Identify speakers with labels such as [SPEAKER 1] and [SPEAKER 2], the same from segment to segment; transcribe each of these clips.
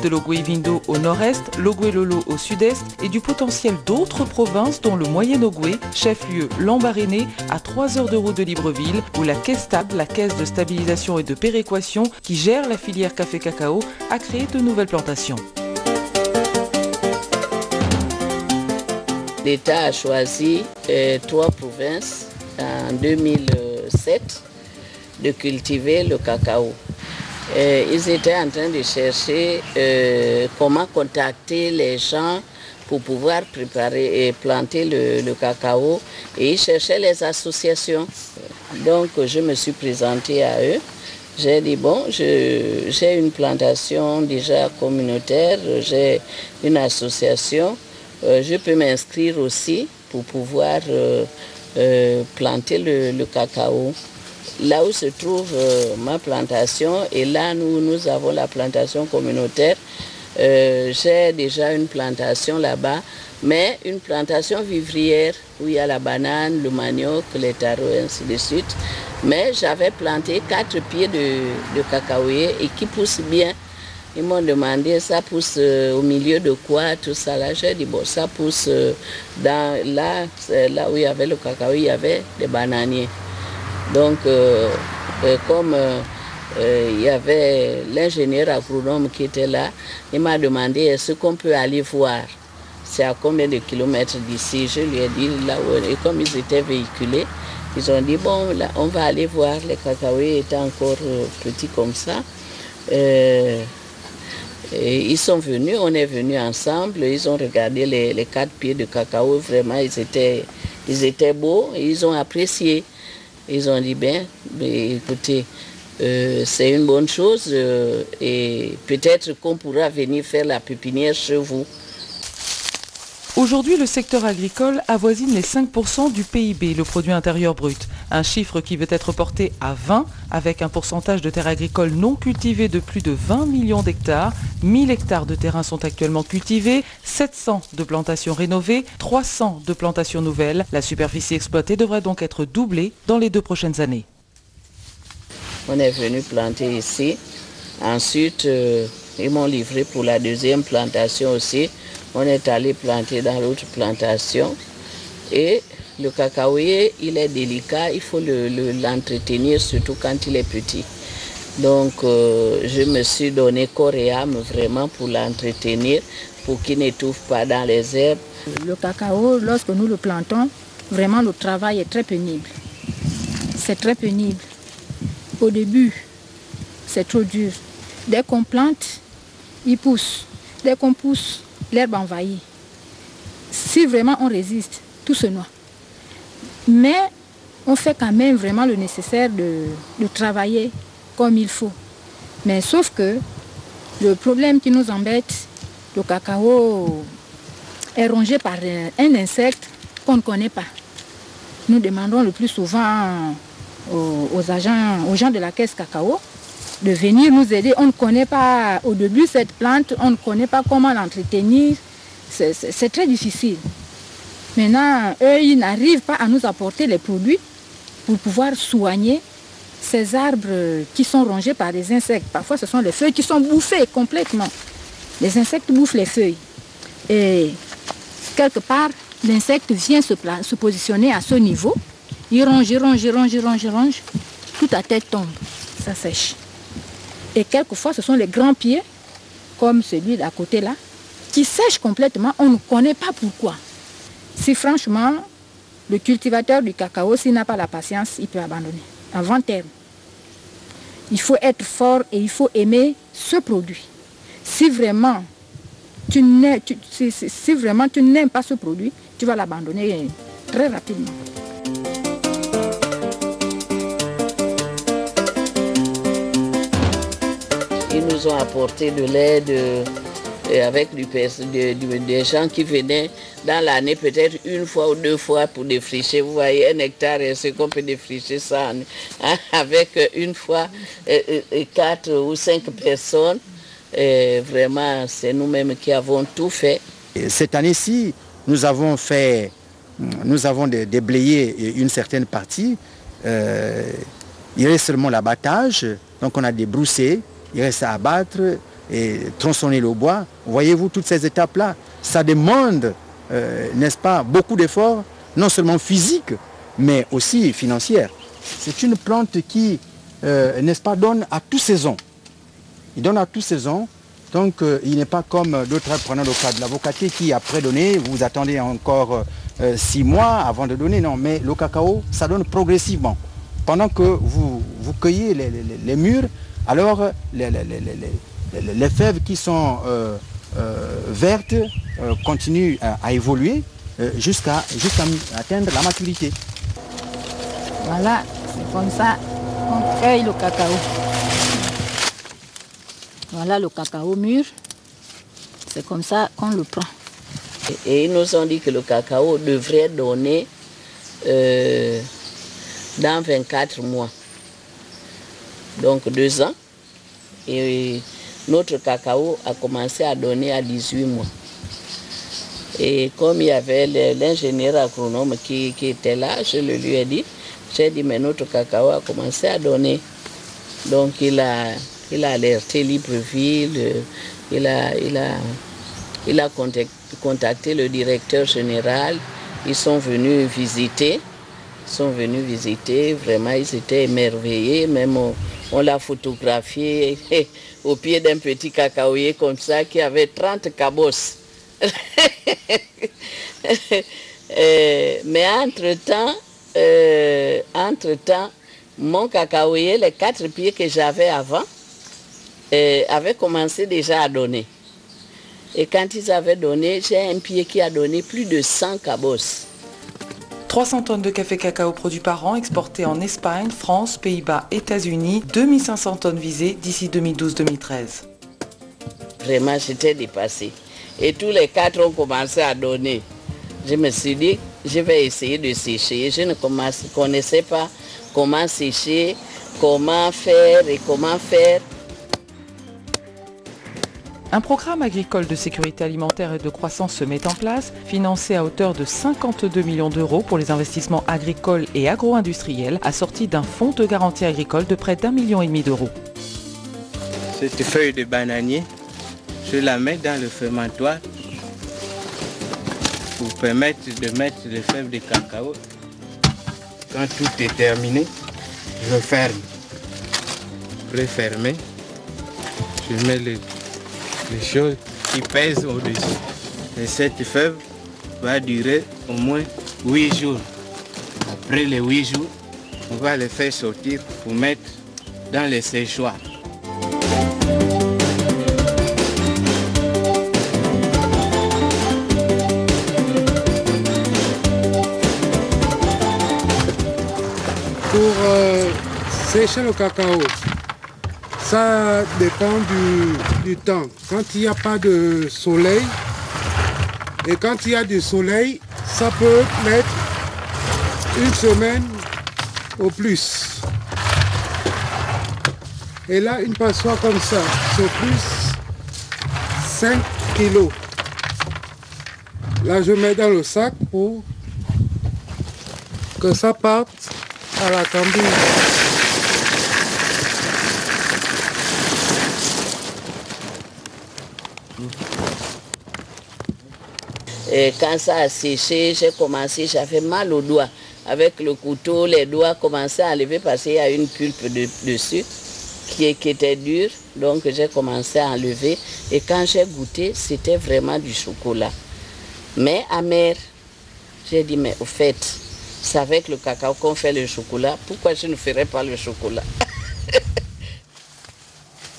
[SPEAKER 1] de l'Ogooué-Vindo au nord-est, l'Ogooué-Lolo au sud-est et du potentiel d'autres provinces dont le Moyen-Ogooué, chef-lieu Lambaréné, à 3 heures de route de Libreville, où la CAISTAB, la Caisse de stabilisation et de péréquation, qui gère la filière café-cacao, a créé de nouvelles plantations.
[SPEAKER 2] L'État a choisi 3 provinces en 2007 de cultiver le cacao. Ils étaient en train de chercher comment contacter les gens pour pouvoir préparer et planter le cacao, et ils cherchaient les associations. Donc je me suis présentée à eux. J'ai dit bon, j'ai une plantation déjà communautaire, j'ai une association, je peux m'inscrire aussi pour pouvoir planter le cacao. Là où se trouve ma plantation, et là nous avons la plantation communautaire, j'ai déjà une plantation là-bas, mais une plantation vivrière où il y a la banane, le manioc, les taros et ainsi de suite. Mais j'avais planté 4 pieds de cacaoyer et qui poussent bien. Ils m'ont demandé, ça pousse au milieu de quoi, tout ça là. J'ai dit, bon, ça pousse là où il y avait le cacao, il y avait des bananiers. Donc, comme il y avait l'ingénieur agronome qui était là, il m'a demandé, est-ce qu'on peut aller voir? C'est à combien de kilomètres d'ici? Je lui ai dit, là où, et comme ils étaient véhiculés, ils ont dit, bon, là, on va aller voir. Les cacaoyers étaient encore petits comme ça. Et ils sont venus, on est venus ensemble, ils ont regardé les 4 pieds de cacao, vraiment ils étaient beaux, et ils ont apprécié. Ils ont dit, bien, écoutez, c'est une bonne chose et peut-être qu'on pourra venir faire la pépinière chez vous.
[SPEAKER 1] Aujourd'hui, le secteur agricole avoisine les 5% du PIB, le produit intérieur brut. Un chiffre qui veut être porté à 20, avec un pourcentage de terres agricoles non cultivées de plus de 20 millions d'hectares. 1000 hectares de terrain sont actuellement cultivés, 700 de plantations rénovées, 300 de plantations nouvelles. La superficie exploitée devrait donc être doublée dans les 2 prochaines années.
[SPEAKER 2] On est venu planter ici. Ensuite, ils m'ont livré pour la 2e plantation aussi. On est allé planter dans l'autre plantation. Et le cacaoyer, il est délicat, il faut l'entretenir, surtout quand il est petit. Donc, je me suis donné corps et âme vraiment pour l'entretenir, pour qu'il n'étouffe pas dans les herbes.
[SPEAKER 3] Le cacao, lorsque nous le plantons, vraiment le travail est très pénible. C'est très pénible. Au début, c'est trop dur. Dès qu'on plante, il pousse. Dès qu'on pousse, l'herbe envahit. Si vraiment on résiste, tout se noie. Mais on fait quand même vraiment le nécessaire de travailler comme il faut. Mais sauf que le problème qui nous embête, le cacao est rongé par un insecte qu'on ne connaît pas. Nous demandons le plus souvent aux gens de la caisse cacao de venir nous aider. On ne connaît pas au début cette plante, on ne connaît pas comment l'entretenir. C'est très difficile. Maintenant, eux, ils n'arrivent pas à nous apporter les produits pour pouvoir soigner ces arbres qui sont rongés par des insectes. Parfois, ce sont les feuilles qui sont bouffées complètement. Les insectes bouffent les feuilles. Et quelque part, l'insecte vient se positionner à ce niveau. Il ronge, il ronge, il ronge, il ronge, il ronge. Toute la tête tombe, ça sèche. Et quelquefois, ce sont les grands pieds, comme celui d'à côté là, qui sèchent complètement. On ne connaît pas pourquoi. Si franchement, le cultivateur du cacao, s'il n'a pas la patience, il peut abandonner. Avant terme. Il faut être fort et il faut aimer ce produit. Si vraiment tu n'aimes pas ce produit, tu vas l'abandonner très rapidement.
[SPEAKER 2] Ils nous ont apporté de l'aide avec des gens qui venaient dans l'année peut-être 1 fois ou 2 fois pour défricher. Vous voyez, 1 hectare, est-ce qu'on peut défricher ça avec 1 fois 4 ou 5 personnes. Et vraiment, c'est nous-mêmes qui avons tout fait.
[SPEAKER 4] Cette année-ci, nous avons déblayé une certaine partie. Il reste seulement l'abattage. Donc on a débroussé, il reste à abattre. et tronçonner le bois. Voyez-vous toutes ces étapes-là, ça demande, n'est-ce pas, beaucoup d'efforts, non seulement physiques, mais aussi financiers. C'est une plante qui, n'est-ce pas, donne à toutes saisons. Il donne à toutes saisons, donc il n'est pas comme d'autres, prenant le cas de l'avocatier qui, après donner, vous attendez encore 6 mois avant de donner. Non, mais le cacao, ça donne progressivement. Pendant que vous cueillez les mûres, alors les fèves qui sont vertes continuent à évoluer jusqu'à atteindre la maturité.
[SPEAKER 3] Voilà, c'est comme ça qu'on cueille le cacao. Voilà le cacao mûr, c'est comme ça qu'on le prend.
[SPEAKER 2] Et ils nous ont dit que le cacao devrait donner dans 24 mois. Donc 2 ans. Et notre cacao a commencé à donner à 18 mois. Et comme il y avait l'ingénieur agronome qui était là, je le lui ai dit, j'ai dit, mais notre cacao a commencé à donner. Donc il a alerté Libreville, il a contacté le directeur général, ils sont venus visiter. Vraiment ils étaient émerveillés, même on l'a photographié au pied d'un petit cacaoyer comme ça qui avait 30 cabosses. Mais entre-temps, mon cacaoyer, les 4 pieds que j'avais avant, avaient commencé déjà à donner. Et quand ils avaient donné, j'ai un pied qui a donné plus de 100 cabosses.
[SPEAKER 1] 300 tonnes de café cacao produits par an exportés en Espagne, France, Pays-Bas, États-Unis, 2500 tonnes visées d'ici 2012-2013.
[SPEAKER 2] Vraiment, j'étais dépassée. Et tous les 4 ont commencé à donner. Je me suis dit, je vais essayer de sécher. Je ne connaissais pas comment sécher, comment faire et comment faire.
[SPEAKER 1] Un programme agricole de sécurité alimentaire et de croissance se met en place, financé à hauteur de 52 millions d'euros pour les investissements agricoles et agro-industriels, assorti d'un fonds de garantie agricole de près d'1,5 million d'euros.
[SPEAKER 5] Cette feuille de bananier, je la mets dans le fermentoir pour permettre de mettre les fèves de cacao. Quand tout est terminé, je ferme. Après fermer, je mets les choses qui pèsent au-dessus. Et cette fève va durer au moins 8 jours. Après les 8 jours, on va les faire sortir pour mettre dans les séchoirs.
[SPEAKER 6] Pour sécher le cacao, ça dépend du temps. Quand il n'y a pas de soleil, et quand il y a du soleil, ça peut mettre 1 semaine au plus. Et là, une passoire comme ça, c'est plus 5 kilos. Là, je mets dans le sac pour que ça parte à la cambine.
[SPEAKER 2] Et quand ça a séché, j'ai commencé, j'avais mal aux doigts. Avec le couteau, les doigts commençaient à enlever parce qu'il y a une pulpe dessus qui était dure. Donc j'ai commencé à enlever. Et quand j'ai goûté, c'était vraiment du chocolat. Mais amer. J'ai dit, mais au fait, c'est avec le cacao qu'on fait le chocolat. Pourquoi je ne ferais pas le chocolat?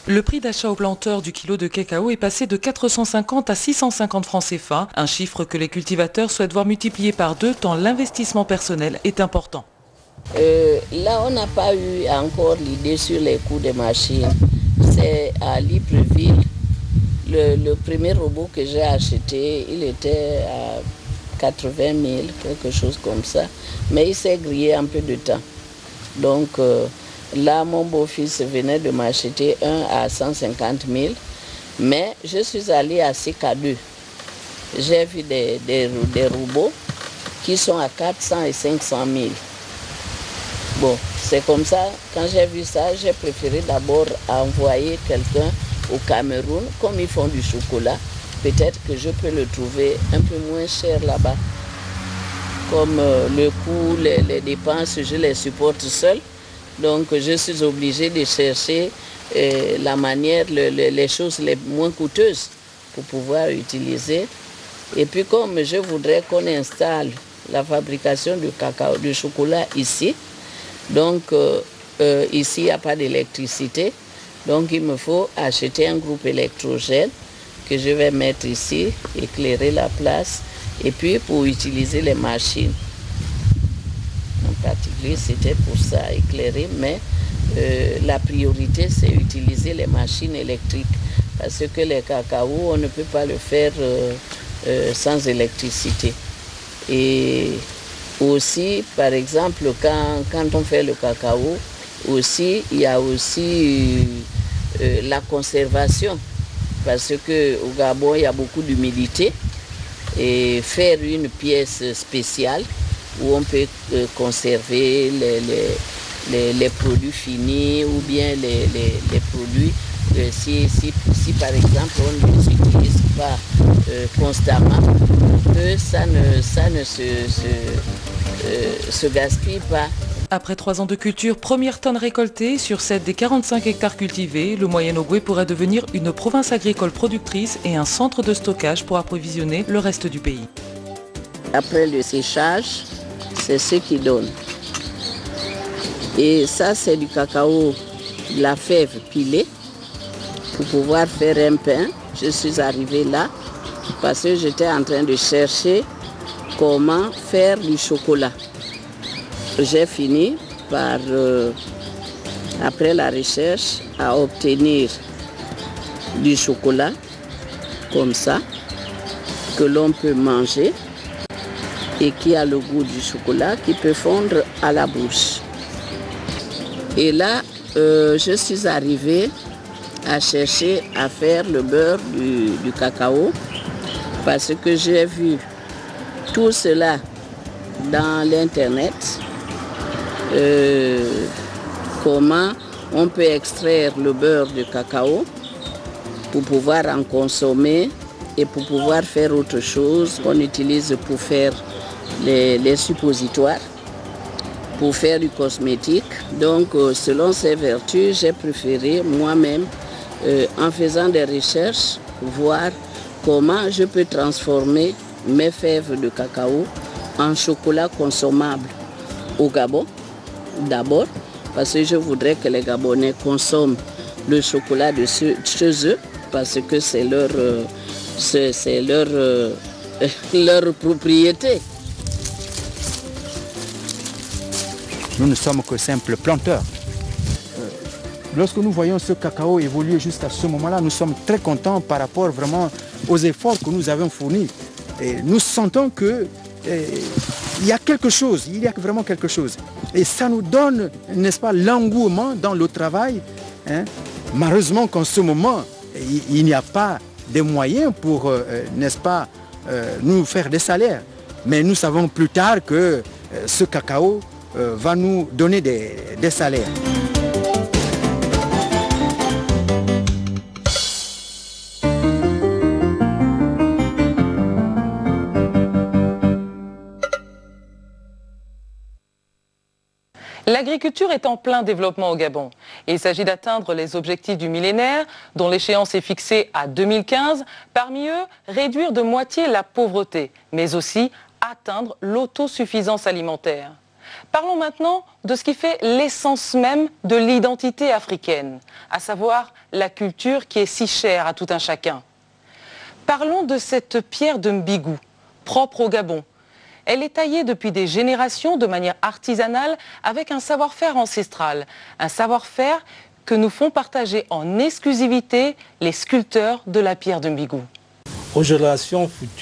[SPEAKER 1] Le prix d'achat aux planteurs du kilo de cacao est passé de 450 à 650 francs CFA, un chiffre que les cultivateurs souhaitent voir multiplié par 2 tant l'investissement personnel est important.
[SPEAKER 2] Là, on n'a pas eu encore l'idée sur les coûts des machines. C'est à Libreville, le premier robot que j'ai acheté, il était à 80 000, quelque chose comme ça. Mais il s'est grillé un peu de temps. Donc, là, mon beau-fils venait de m'acheter un à 150 000, mais je suis allée à CK2. J'ai vu des robots qui sont à 400 et 500 000. Bon, c'est comme ça, quand j'ai vu ça, j'ai préféré d'abord envoyer quelqu'un au Cameroun, comme ils font du chocolat, peut-être que je peux le trouver un peu moins cher là-bas. Comme le coût, les dépenses, je les supporte seul. Donc je suis obligée de chercher la manière, les choses les moins coûteuses pour pouvoir utiliser. Et puis comme je voudrais qu'on installe la fabrication du cacao, du chocolat ici, donc ici il n'y a pas d'électricité, donc il me faut acheter un groupe électrogène que je vais mettre ici, éclairer la place, et puis pour utiliser les machines. En particulier c'était pour ça, éclairer, mais la priorité c'est utiliser les machines électriques, parce que les cacao on ne peut pas le faire sans électricité. Et aussi, par exemple, quand on fait le cacao, aussi, il y a aussi la conservation, parce qu'au Gabon, il y a beaucoup d'humidité, et faire une pièce spéciale où on peut conserver les produits finis ou bien les produits, si par exemple on ne les utilise pas constamment, que ça ne se gaspille pas.
[SPEAKER 1] Après 3 ans de culture, première tonne récoltée sur 7 des 45 hectares cultivés, le Moyen-Ogooué pourrait devenir une province agricole productrice et un centre de stockage pour approvisionner le reste du pays.
[SPEAKER 2] Après le séchage, c'est ce qui donne. Et ça, c'est du cacao, de la fève pilée, pour pouvoir faire un pain. Je suis arrivée là parce que j'étais en train de chercher comment faire du chocolat. J'ai fini par, après la recherche, à obtenir du chocolat comme ça, que l'on peut manger et qui a le goût du chocolat, qui peut fondre à la bouche. Et là, je suis arrivée à chercher à faire le beurre du cacao, parce que j'ai vu tout cela dans l'internet, comment on peut extraire le beurre de cacao pour pouvoir en consommer et pour pouvoir faire autre chose qu'on utilise pour faire les suppositoires, pour faire du cosmétique. Donc selon ces vertus, j'ai préféré moi-même, en faisant des recherches, voir comment je peux transformer mes fèves de cacao en chocolat consommable au Gabon, d'abord, parce que je voudrais que les Gabonais consomment le chocolat de chez eux, parce que c'est leur propriété.
[SPEAKER 4] Nous ne sommes que simples planteurs. Lorsque nous voyons ce cacao évoluer jusqu'à ce moment-là, nous sommes très contents par rapport vraiment aux efforts que nous avons fournis. Et nous sentons que il y a quelque chose, il y a vraiment quelque chose. Et ça nous donne, n'est-ce pas, l'engouement dans le travail. Hein. Malheureusement qu'en ce moment, il n'y a pas de moyens pour, n'est-ce pas, nous faire des salaires. Mais nous savons plus tard que ce cacao va nous donner des salaires.
[SPEAKER 1] L'agriculture est en plein développement au Gabon. Il s'agit d'atteindre les objectifs du millénaire, dont l'échéance est fixée à 2015. Parmi eux, réduire de moitié la pauvreté, mais aussi atteindre l'autosuffisance alimentaire. Parlons maintenant de ce qui fait l'essence même de l'identité africaine, à savoir la culture qui est si chère à tout un chacun. Parlons de cette pierre de Mbigou, propre au Gabon. Elle est taillée depuis des générations de manière artisanale avec un savoir-faire ancestral. Un savoir-faire que nous font partager en exclusivité les sculpteurs de la pierre de Mbigou.
[SPEAKER 7] Aux générations futures,